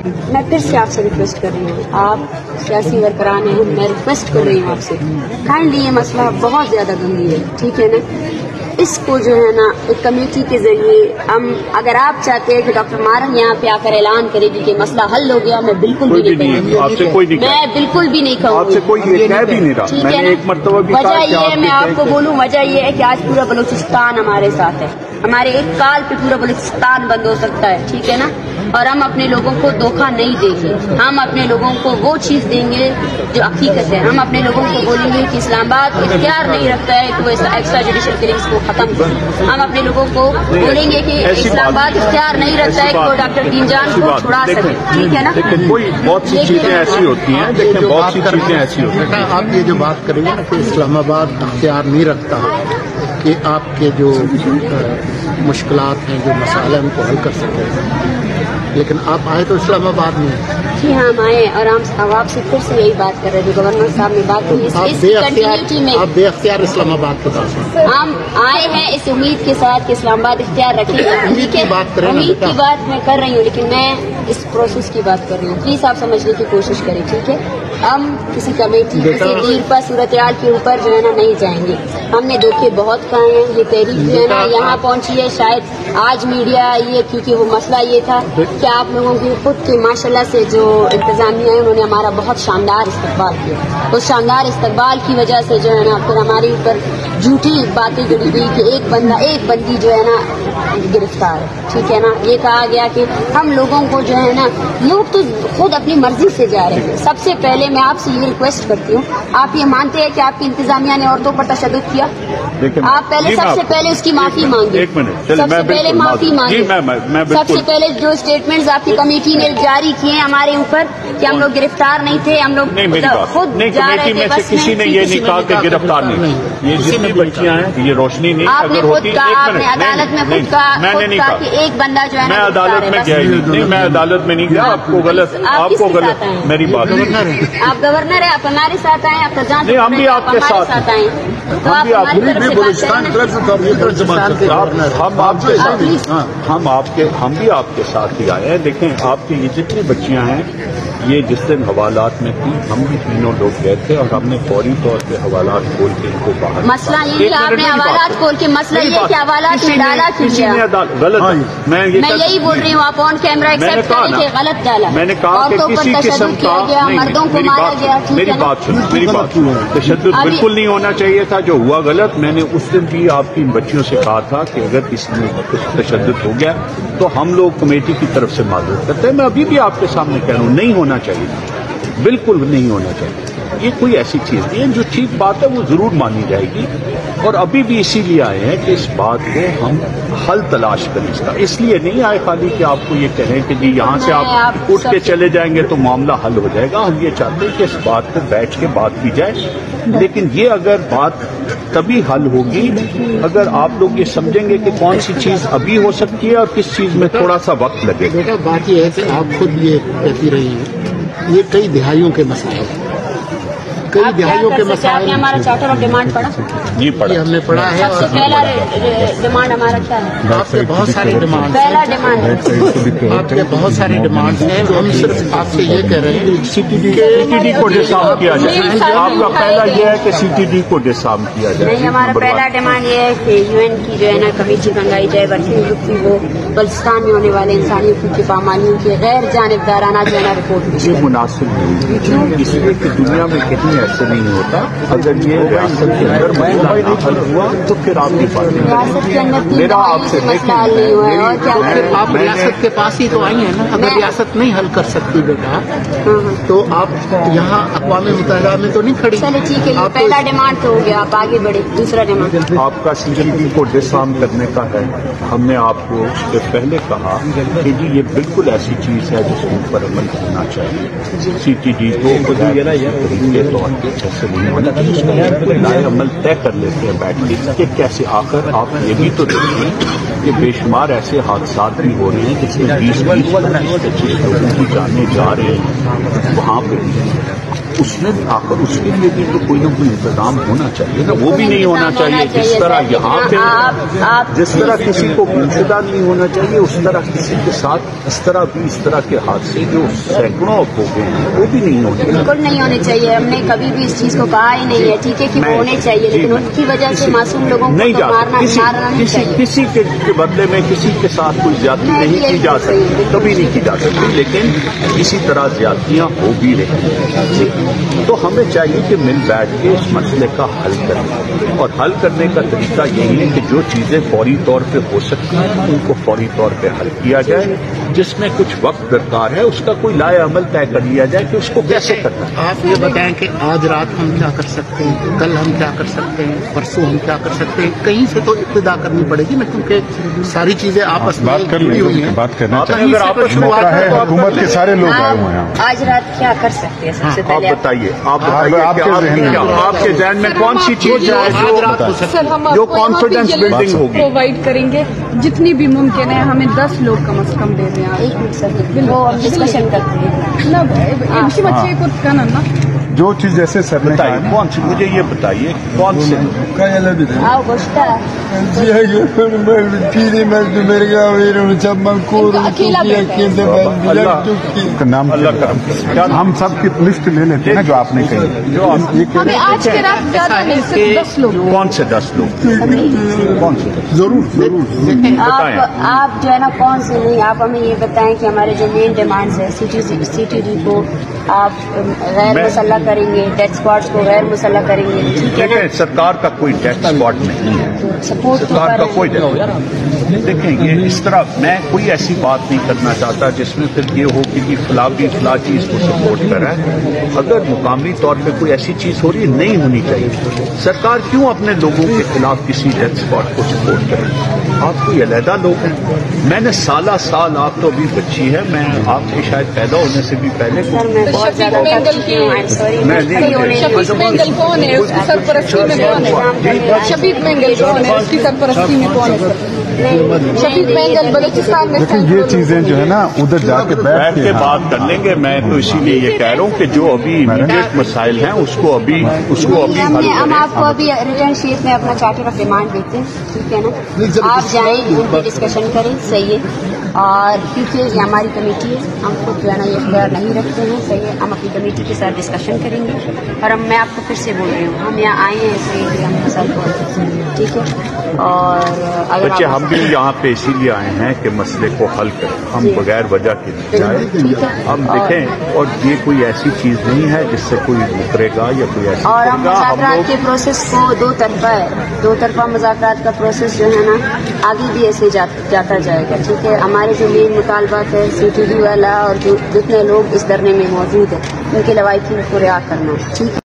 میں پھر سے آپ سے ریکویسٹ کر رہی ہوں، آپ سیاسی ورکران ہیں، میں ریکویسٹ کر رہی ہوں آپ سے، کائنڈلی یہ مسئلہ بہت زیادہ گمبھیر ہے، ٹھیک ہے نا؟ اس کو جو ہے نا ایک کمیٹی کے ذریعے ہم، اگر آپ چاہتے ہیں کہ ڈاکٹر مارن یہاں پہ آ کر اعلان کرے گی کہ مسئلہ حل ہو گیا، میں بالکل بھی نہیں کہوں گی، آپ سے کوئی نہیں، میں بالکل بھی نہیں کہوں آپ سے کوئی یہ کہہ بھی نہیں رہا، ٹھیک میں ہے نے ایک مرتبہ بھی وجہ یہ ہے، میں آپ کو بولوں، وجہ یہ ہے کہ آج پورا بلوچستان ہمارے ساتھ ہے، ہمارے ایک کال پہ پورا بلوچستان بند ہو سکتا ہے، ٹھیک ہے نا؟ اور ہم اپنے لوگوں کو دھوکہ نہیں دیں گے، ہم اپنے لوگوں کو وہ چیز دیں گے جو حقیقت ہے، ہم اپنے لوگوں کو بولیں گے کہ اسلام آباد اختیار نہیں رکھتا ہے کہ وہ ایکسٹرا جوڈیشل کلنگز کو ختم کرے، ہم اپنے لوگوں کو بولیں گے کہ اسلام آباد اختیار نہیں رکھتا ہے کہ وہ ڈاکٹر دین جان کو چھڑا سکے، ٹھیک ہے نا؟ لیکن کوئی بہت سی چیزیں ایسی ہوتی ہیں، دیکھیں بہت سی چیزیں ایسی ہوتی ہیں، آپ یہ جو بات کریں گے نا کہ اسلام آباد اختیار نہیں رکھتا کہ آپ کے جو مشکلات ہیں، جو مسائل ہیں، ان کو حل کر سکیں، لیکن آپ آئے تو اسلام آباد میں، جی ہاں ہم آئے اور ہم آپ سے پھر سے یہی بات کر رہے تھے، گورنر صاحب نے بات کی، آپ بے اختیار اسلام آباد کے پاس ہیں، ہم آئے ہیں اس امید کے ساتھ کہ اسلام آباد اختیار رکھے گا، ٹھیک ہے؟ امید کی بات میں کر رہی ہوں، لیکن میں اس پروسیس کی بات کر رہی ہوں، پلیز آپ سمجھنے کی کوشش کریں، ٹھیک ہے؟ ہم کسی کمیٹی کسی دیرپا صورتحال کے اوپر جو ہے نا نہیں جائیں گے، ہم نے دھوکے بہت کھائے ہیں، یہ تحریک جو ہے نا یہاں پہنچی ہے، شاید آج میڈیا آئی ہے کیونکہ وہ مسئلہ یہ تھا کہ آپ لوگوں کی خود کی ماشاءاللہ سے جو انتظامیہ ہے انہوں نے ہمارا بہت شاندار استقبال کیا، اس شاندار استقبال کی وجہ سے جو ہے نا پھر ہمارے اوپر جھوٹی باتیں جڑی گئی کہ ایک بندی جو ہے نا گرفتار ہے، ٹھیک ہے نا؟ یہ کہا گیا کہ ہم لوگوں کو جو ہے نا، لوگ تو خود اپنی مرضی سے جا رہے ہیں، سب سے پہلے میں آپ سے یہ ریکویسٹ کرتی ہوں، آپ یہ مانتے ہیں کہ آپ کی انتظامیہ نے عورتوں پر تشدد کیا؟ آپ پہلے سب سے پہلے اس کی معافی مانگیں، سب سے پہلے معافی مانگیں، سب سے پہلے جو اسٹیٹمنٹس آپ کی کمیٹی نے جاری کیے ہیں ہمارے اوپر کہ ہم لوگ گرفتار نہیں تھے، ہم لوگ خود جا رہے تھے، بس کسی نے یہ نہیں کہا کہ گرفتار نہیں، یہ جتنی بچیاں ہیں یہ روشنی نہیں، آپ نے خود کہا، آپ نے عدالت میں خود کہا کہ ایک بندہ جو ہے میں عدالت میں گیا نہیں، میں عدالت میں نہیں گیا، آپ کو غلط میری بات، آپ گورنر ہیں، آپ ہمارے ساتھ آئے، آپ کا جان ہم بھی آپ کے ساتھ آئے، تو آپ ہماری طرف سے ہم بھی آپ کے ساتھ ہی آئے ہیں، دیکھیں آپ کی یہ جتنی بچیاں ہیں، یہ جس دن حوالات میں تھی ہم بھی تینوں لوگ گئے تھے اور ہم نے فوری طور پہ حوالات کھول کے ان کو باہر، مسئلہ یہ کہ آپ نے حوالات کھول کے، مسئلہ یہ کہ حوالات میں ڈالا کیا، غلط، میں یہی بول رہی ہوں، آپ آن کیمرہ ایکسپٹ کریں کہ غلط ڈالا، میں نے کہا کہ کسی قسم کا، مردوں کو مارا گیا، میری بات سنو، تشدد بالکل نہیں ہونا چاہیے تھا، جو ہوا غلط، میں نے اس دن بھی آپ کی بچیوں سے کہا تھا کہ اگر کسی میں کچھ تشدد ہو گیا تو ہم لوگ کمیٹی کی طرف سے معذرت کرتے ہیں، میں ابھی بھی آپ کے سامنے کہہ رہا ہوں، نہیں ہونا چاہیے، بالکل نہیں ہونا چاہیے، یہ کوئی ایسی چیز نہیں ہے، جو ٹھیک بات ہے وہ ضرور مانی جائے گی، اور ابھی بھی اسی لیے آئے ہیں کہ اس بات کو ہم حل تلاش کریں، اس کا اس لیے نہیں آئے خالی کہ آپ کو یہ کہیں کہ جی یہاں سے آپ اٹھ کے چلے جائیں گے تو معاملہ حل ہو جائے گا، ہم یہ چاہتے ہیں کہ اس بات پہ بیٹھ کے بات کی جائے، لیکن یہ اگر بات تبھی حل ہوگی اگر آپ لوگ یہ سمجھیں گے کہ کون سی چیز ابھی ہو سکتی ہے اور کس چیز میں تھوڑا سا وقت لگے گا۔ بیٹا بات یہ ہے کہ آپ خود یہ کہتی رہی ہیں، یہ کئی دہائیوں کے مسائل ہیں، کئی دہائیوں کے مسائل، آپ نے ہمارا چارٹر آف ڈیمانڈ پڑھا؟ جی پڑھا، ہم نے پڑھا ہے، سب سے پہلا ڈیمانڈ ہمارا کیا ہے؟ آپ کے بہت ساری ڈیمانڈ، پہلا ڈیمانڈ آپ کے بہت ساری ڈیمانڈ ہیں، ہم صرف آپ سے یہ کہہ رہے ہیں کہ سی ٹی ڈی کو ڈسارم کیا جائے، آپ کا پہلا یہ ہے کہ سی ٹی ڈی کو ڈسارم کیا جائے، نہیں، ہمارا پہلا ڈیمانڈ یہ ہے کہ یو این کی جو ہے نا کمیٹی منگائی جائے، ورکنگ گروپ کی، وہ بلوچستان میں ہونے والے انسانی حقوق کی پامالیوں کی غیر جانبدارانہ جو ہے نا رپورٹ، یہ مناسب نہیں، اس لیے کہ دنیا میں کہیں ایسے نہیں ہوتا، اگر یہ ریاست کے اندر مسئلہ نہ حل ہوا تو پھر آپ کی بات نہیں، میرا آپ سے دیکھیں، آپ ریاست کے پاس ہی تو آئی ہیں نا، اگر ریاست نہیں حل کر سکتی بیٹا تو آپ یہاں اقوام متحدہ میں تو نہیں کھڑی، چلے ٹھیک ہے، پہلا ڈیمانڈ تو ہو گیا، آپ آگے بڑھے، دوسرا ڈیمانڈ آپ کا سی ٹی ڈی کو ڈسارم کرنے کا ہے، ہم نے آپ کو اس سے پہلے کہا کہ جی یہ بالکل ایسی چیز ہے جس کے اوپر عمل کرنا چاہیے، سی ٹی ڈی کو طریقے طور پہ ایسے نہیں ہونا چاہیے، اس کا نئے عمل طے کر لیتے ہیں بیٹھ کے کہ کیسے، آخر آپ یہ بھی تو دیکھیں کہ بے شمار ایسے حادثات بھی ہو رہے ہیں جس میں 20-25 لوگوں کی جانیں جا رہے ہیں، وہاں پہ بھی اس میں آخر اس کے لیے بھی تو کوئی نہ کوئی انتظام ہونا چاہیے نا. وہ بھی نہیں ہونا چاہیے جس طرح یہاں پہ جس طرح کسی کو گمشدہ نہیں ہونا چاہیے اس طرح کسی کے ساتھ اس طرح کے حادثے جو سینکڑوں ہو گئے ہیں وہ بھی نہیں ہونے چاہیے. بالکل نہیں ہونے چاہیے. ہم نے کبھی بھی اس چیز کو کہا ہی نہیں ہے ٹھیک ہے کہ وہ ہونے چاہیے, لیکن ان کی وجہ سے معصوم لوگوں کو نہیں مارنا نہیں چاہیے. کسی کے بدلے میں کسی کے ساتھ کوئی زیادتی نہیں کی جا سکتی, کبھی نہیں کی جا سکتی, لیکن اسی طرح زیادتیاں ہو بھی رہی ہیں. تو ہمیں چاہیے کہ مل بیٹھ کے اس مسئلے کا حل کریں, اور حل کرنے کا طریقہ یہی ہے کہ جو چیزیں فوری طور پہ ہو سکتی ہیں ان کو فوری طور پہ حل کیا جائے. جس میں کچھ وقت درکار ہے اس کا کوئی لائے عمل طے کر لیا جائے کہ اس کو کیسے کرنا ہے. آپ یہ بتائیں کہ آج رات ہم کیا کر سکتے ہیں, کل ہم کیا کر سکتے ہیں, پرسوں ہم کیا کر سکتے ہیں. کہیں سے تو ابتدا کرنی پڑے گی نا, کیونکہ ساری چیزیں آپس میں بات کر ہوئی ہیں. بات کرنا اگر چاہیے. آپس میں موقع ہے, حکومت کے سارے لوگ آئے ہوئے ہیں. آج رات کیا کر سکتے ہیں سب سے آپ پہلے بتائیے آپ کے ذہن میں کون سی چیز ہے سر ہم جو کانفیڈنس بلڈنگ ہوگی پرووائڈ کریں گے جتنی بھی ممکن ہے. ہمیں 10 لوگ کم از کم دے دیں. ایک منٹ سر وہ ہم ڈسکشن کرتے ہیں. جو چیز جیسے سر نے بتائیے کون سی, مجھے یہ بتائیے کون سے آؤ گوشتا نام ہم سب کی لسٹ لے لیتے ہیں جو آپ نے کہی. ہمیں آج کے رات زیادہ نہیں, صرف 10 لوگ. کون سے 10 لوگ, کون سے 10؟ ضرور آپ جو ہے نا کون سے نہیں, آپ ہمیں یہ بتائیں کہ ہمارے جو مین ڈیمانڈز ہے سی ٹی ڈی کو آپ غیر مسلح کریں گے, ڈیتھ اسپاٹس کو غیر مسلح کریں گے. ٹھیک ہے نا, سرکار کا کوئی ڈیتھ اسپاٹ نہیں ہے, سپورٹ سرکار کا کوئی دیکھیں یہ اس طرح میں کوئی ایسی بات نہیں کرنا چاہتا جس میں پھر یہ ہو کہ فلاں چیز کو سپورٹ کرا ہے. اگر مقامی طور پہ کوئی ایسی چیز ہو رہی ہے نہیں ہونی چاہیے. سرکار کیوں اپنے لوگوں کے خلاف کسی ڈیتھ اسپاٹ کو سپورٹ کرے؟ آپ کوئی علیحدہ لوگ ہیں. میں نے سال آپ تو ابھی بچی ہے, میں آپ کے شاید پیدا ہونے سے بھی پہلے سر میں بہت زیادہ شفیق مینگل کون ہے, اس کی سرپرستی میں کون ہے؟ شفیق مینگل کون ہے, اس کی سرپرستی میں کون ہے؟ شفیق مینگل بلوچستان میں. لیکن یہ چیزیں جو ہے نا ادھر جا کے بیٹھ کے بات کر لیں گے. میں تو اسی لیے یہ کہہ رہا ہوں کہ جو ابھی امیڈیٹ مسائل ہیں اس کو ابھی ہم آپ کو ابھی ریٹرن شیٹ میں اپنا چارٹر آف ڈیمانڈ دیتے ہیں. ٹھیک ہے نا, آپ جائیں ان پہ ڈسکشن کریں. صحیح ہے, اور کیونکہ یہ ہماری کمیٹی ہے, ہم خود جو ہے نا یہ اختیار نہیں رکھتے ہیں. صحیح ہے, ہم اپنی کمیٹی کے ساتھ ڈسکشن کریں گے. اور میں آپ کو پھر سے بول رہی ہوں, ہم یہاں آئے ہیں اس لیے کہ ہم مسائل کو حل کریں. ٹھیک ہے, اور اگر ہم بھی یہاں پہ اسی لیے آئے ہیں کہ مسئلے کو حل کریں. ہم بغیر وجہ کے نہیں جائیں. ہم دیکھیں, اور یہ کوئی ایسی چیز نہیں ہے جس سے کوئی مکرے گا یا کوئی ایسی. اور ہم مذاکرات کے پروسیس کو دو طرفہ ہے, 2 طرفہ مذاکرات کا پروسیس جو ہے نا آگے بھی ایسے جاتا جائے گا. ٹھیک ہے, ہمارے جو مین مطالبات ہے سی ٹی ڈی والا اور جو جتنے لوگ اس دھرنے میں موجود ہیں ان کے لوائقین کو رعایت کرنا. ٹھیک ہے.